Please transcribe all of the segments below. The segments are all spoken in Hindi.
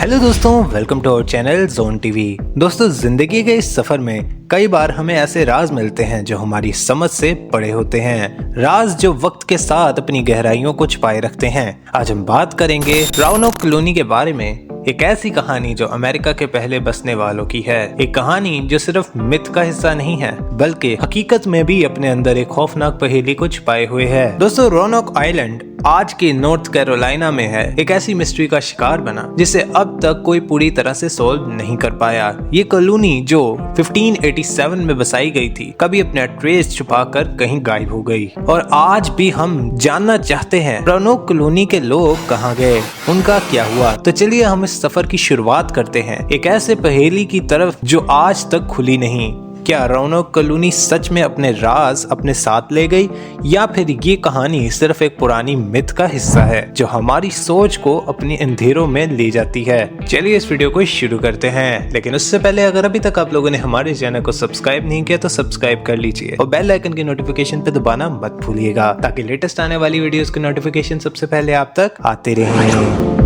हेलो दोस्तों, welcome to our channel zone TV. दोस्तों, जिंदगी के इस सफर में कई बार हमें ऐसे राज मिलते हैं जो हमारी समझ से बड़े होते हैं, राज जो वक्त के साथ अपनी गहराइयों को छुपाए रखते हैं। आज हम बात करेंगे रोनोक कॉलोनी के बारे में, एक ऐसी कहानी जो अमेरिका के पहले बसने वालों की है। एक कहानी जो सिर्फ मिथ का हिस्सा नहीं है बल्कि हकीकत में भी अपने अंदर एक खौफनाक पहेली को छुपाए हुए है। दोस्तों, रोनोक आइलैंड आज के नॉर्थ कैरोलिना में है, एक ऐसी मिस्ट्री का शिकार बना जिसे अब तक कोई पूरी तरह से सोल्व नहीं कर पाया। ये कॉलोनी जो 1587 में बसाई गई थी, कभी अपना ट्रेस छुपाकर कहीं गायब हो गई और आज भी हम जानना चाहते हैं रोनोक कॉलोनी के लोग कहाँ गए, उनका क्या हुआ। तो चलिए हम इस सफर की शुरुआत करते हैं एक ऐसे पहेली की तरफ जो आज तक खुली नहीं। क्या रोनोक कॉलोनी सच में अपने राज अपने साथ ले गई या फिर ये कहानी सिर्फ एक पुरानी मिथ का हिस्सा है जो हमारी सोच को अपनी अंधेरों में ले जाती है। चलिए इस वीडियो को शुरू करते हैं, लेकिन उससे पहले अगर अभी तक आप लोगों ने हमारे चैनल को सब्सक्राइब नहीं किया तो सब्सक्राइब कर लीजिए और बेल आइकन की नोटिफिकेशन पे दबाना मत भूलिएगा ताकि लेटेस्ट आने वाली वीडियोस की नोटिफिकेशन सबसे पहले आप तक आते रहें।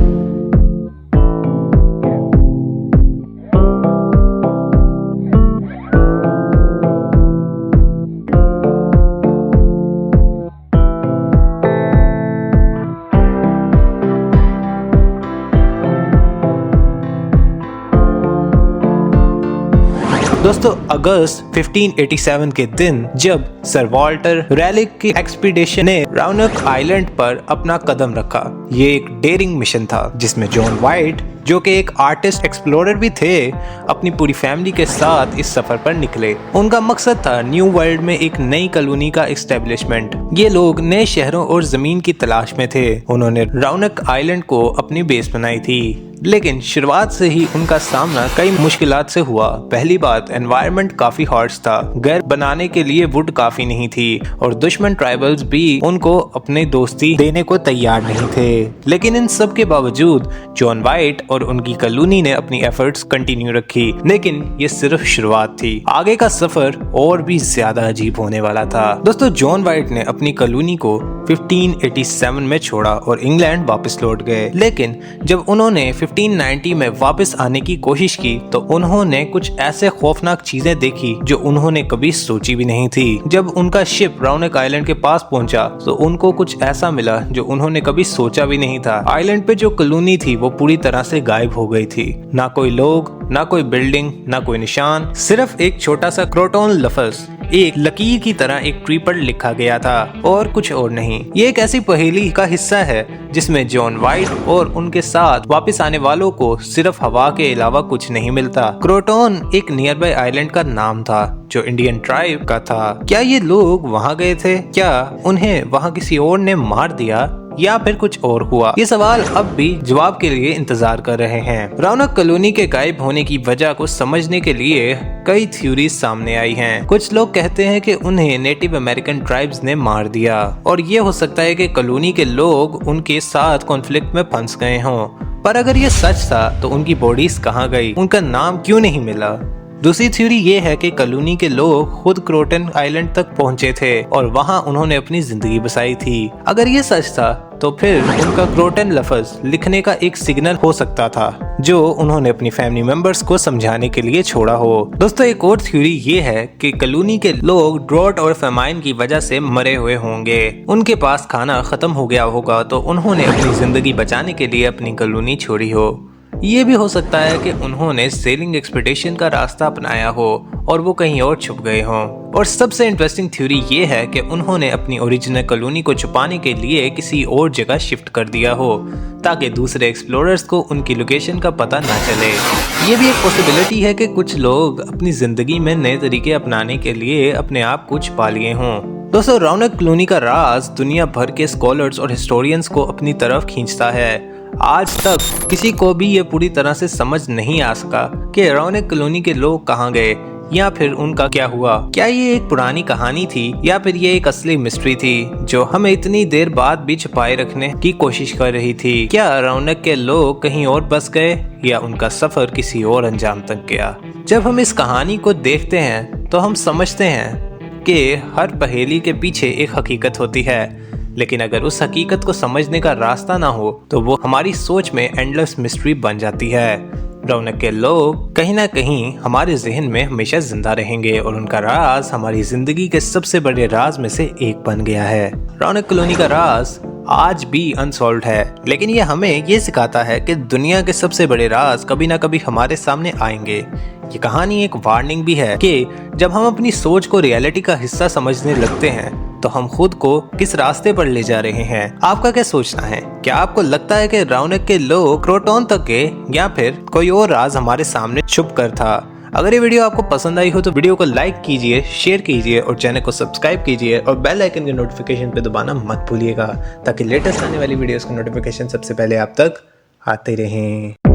दोस्तों, अगस्त 1587 के दिन जब सर वॉल्टर रैलिक की एक्सपीडिशन ने रोनोक आइलैंड पर अपना कदम रखा, ये एक डेयरिंग मिशन था जिसमें जॉन वाइट, जो कि एक आर्टिस्ट एक्सप्लोरर भी थे, अपनी पूरी फैमिली के साथ इस सफर पर निकले। उनका मकसद था न्यू वर्ल्ड में एक नई कॉलोनी का एस्टेब्लिशमेंट। ये लोग नए शहरों और जमीन की तलाश में थे। उन्होंने रोनोक आइलैंड को अपनी बेस बनाई थी, लेकिन शुरुआत से ही उनका सामना कई मुश्किलात से हुआ। पहली बात, एनवायरनमेंट काफी हार्श था, घर बनाने के लिए वुड काफी नहीं थी और दुश्मन ट्राइबल्स भी उनको अपने दोस्ती देने को तैयार नहीं थे। लेकिन इन सब के बावजूद जॉन वाइट और उनकी कॉलोनी ने अपनी एफर्ट्स कंटिन्यू रखी। लेकिन ये सिर्फ शुरुआत थी, आगे का सफर और भी ज्यादा अजीब होने वाला था। दोस्तों, जॉन वाइट ने अपनी कॉलोनी को 1587 में छोड़ा और इंग्लैंड वापस लौट गए। लेकिन जब उन्होंने 1590 में वापस आने की कोशिश की तो उन्होंने कुछ ऐसे खौफनाक चीजें देखी जो उन्होंने कभी सोची भी नहीं थी। जब उनका शिप रोनोक आइलैंड के पास पहुंचा तो उनको कुछ ऐसा मिला जो उन्होंने कभी सोचा भी नहीं था। आइलैंड पे जो कॉलोनी थी वो पूरी तरह से गायब हो गई थी। ना कोई लोग, ना कोई बिल्डिंग, ना कोई निशान, सिर्फ एक छोटा सा क्रोटोन लफ्ज एक लकीर की तरह एक ट्री पर लिखा गया था और कुछ और नहीं। ये एक ऐसी पहेली का हिस्सा है जिसमें जॉन वाइट और उनके साथ वापस आने वालों को सिर्फ हवा के अलावा कुछ नहीं मिलता। क्रोटोन एक नियर बाय आइलैंड का नाम था जो इंडियन ट्राइब का था। क्या ये लोग वहाँ गए थे? क्या उन्हें वहाँ किसी और ने मार दिया या फिर कुछ और हुआ? ये सवाल अब भी जवाब के लिए इंतजार कर रहे हैं। रोनोक कॉलोनी के गायब होने की वजह को समझने के लिए कई थ्योरीज सामने आई हैं। कुछ लोग कहते हैं कि उन्हें नेटिव अमेरिकन ट्राइब्स ने मार दिया और ये हो सकता है कि कॉलोनी के लोग उनके साथ कॉन्फ्लिक्ट में फंस गए हों। पर अगर ये सच था तो उनकी बॉडीज कहाँ गई, उनका नाम क्यों नहीं मिला? दूसरी थ्योरी ये है कि कॉलोनी के लोग खुद क्रोटन आइलैंड तक पहुंचे थे और वहां उन्होंने अपनी जिंदगी बसाई थी। अगर ये सच था तो फिर उनका क्रोटन लफ्ज लिखने का एक सिग्नल हो सकता था जो उन्होंने अपनी फैमिली मेंबर्स को समझाने के लिए छोड़ा हो। दोस्तों, एक और थ्योरी ये है कि कॉलोनी के लोग ड्रॉट और फेमाइन की वजह से मरे हुए होंगे। उनके पास खाना खत्म हो गया होगा तो उन्होंने अपनी जिंदगी बचाने के लिए अपनी कॉलोनी छोड़ी हो। ये भी हो सकता है कि उन्होंने सेलिंग एक्सपेडिशन का रास्ता अपनाया हो और वो कहीं और छुप गए हों। और सबसे इंटरेस्टिंग थ्योरी ये है कि उन्होंने अपनी ओरिजिनल कॉलोनी को छुपाने के लिए किसी और जगह शिफ्ट कर दिया हो ताकि दूसरे एक्सप्लोरर्स को उनकी लोकेशन का पता ना चले। ये भी एक पॉसिबिलिटी है कि कुछ लोग अपनी जिंदगी में नए तरीके अपनाने के लिए अपने आप को छुपा लिए हों। दोस्तों, रोनोक कॉलोनी का राज दुनिया भर के स्कॉलर्स और हिस्टोरियंस को अपनी तरफ खींचता है। आज तक किसी को भी ये पूरी तरह से समझ नहीं आ सका कि रोनोक कॉलोनी के लोग कहाँ गए या फिर उनका क्या हुआ। क्या ये एक पुरानी कहानी थी या फिर ये एक असली मिस्ट्री थी जो हमें इतनी देर बाद भी छुपाए रखने की कोशिश कर रही थी? क्या रोनोक के लोग कहीं और बस गए या उनका सफर किसी और अंजाम तक गया? जब हम इस कहानी को देखते हैं तो हम समझते हैं कि हर पहेली के पीछे एक हकीकत होती है, लेकिन अगर उस हकीकत को समझने का रास्ता ना हो तो वो हमारी सोच में एंडलेस मिस्ट्री बन जाती है। रौनक के लोग कहीं ना कहीं हमारे जहन में हमेशा जिंदा रहेंगे और उनका राज हमारी जिंदगी के सबसे बड़े राज में से एक बन गया है। रौनक कॉलोनी का राज आज भी अनसॉल्व्ड है, लेकिन ये हमें ये सिखाता है कि दुनिया के सबसे बड़े राज कभी ना कभी हमारे सामने आएंगे। ये कहानी एक वार्निंग भी है कि जब हम अपनी सोच को रियलिटी का हिस्सा समझने लगते हैं तो हम खुद को किस रास्ते पर ले जा रहे हैं। आपका क्या सोचना है? क्या आपको लगता है कि रौनक के लोग क्रोटोन तक गए या फिर कोई और राज हमारे सामने छुप कर था? अगर ये वीडियो आपको पसंद आई हो तो वीडियो को लाइक कीजिए, शेयर कीजिए और चैनल को सब्सक्राइब कीजिए और बेल आइकन के नोटिफिकेशन पे दबाना मत भूलिएगा ताकि लेटेस्ट आने वाली वीडियोस के नोटिफिकेशन सबसे पहले आप तक आते रहें।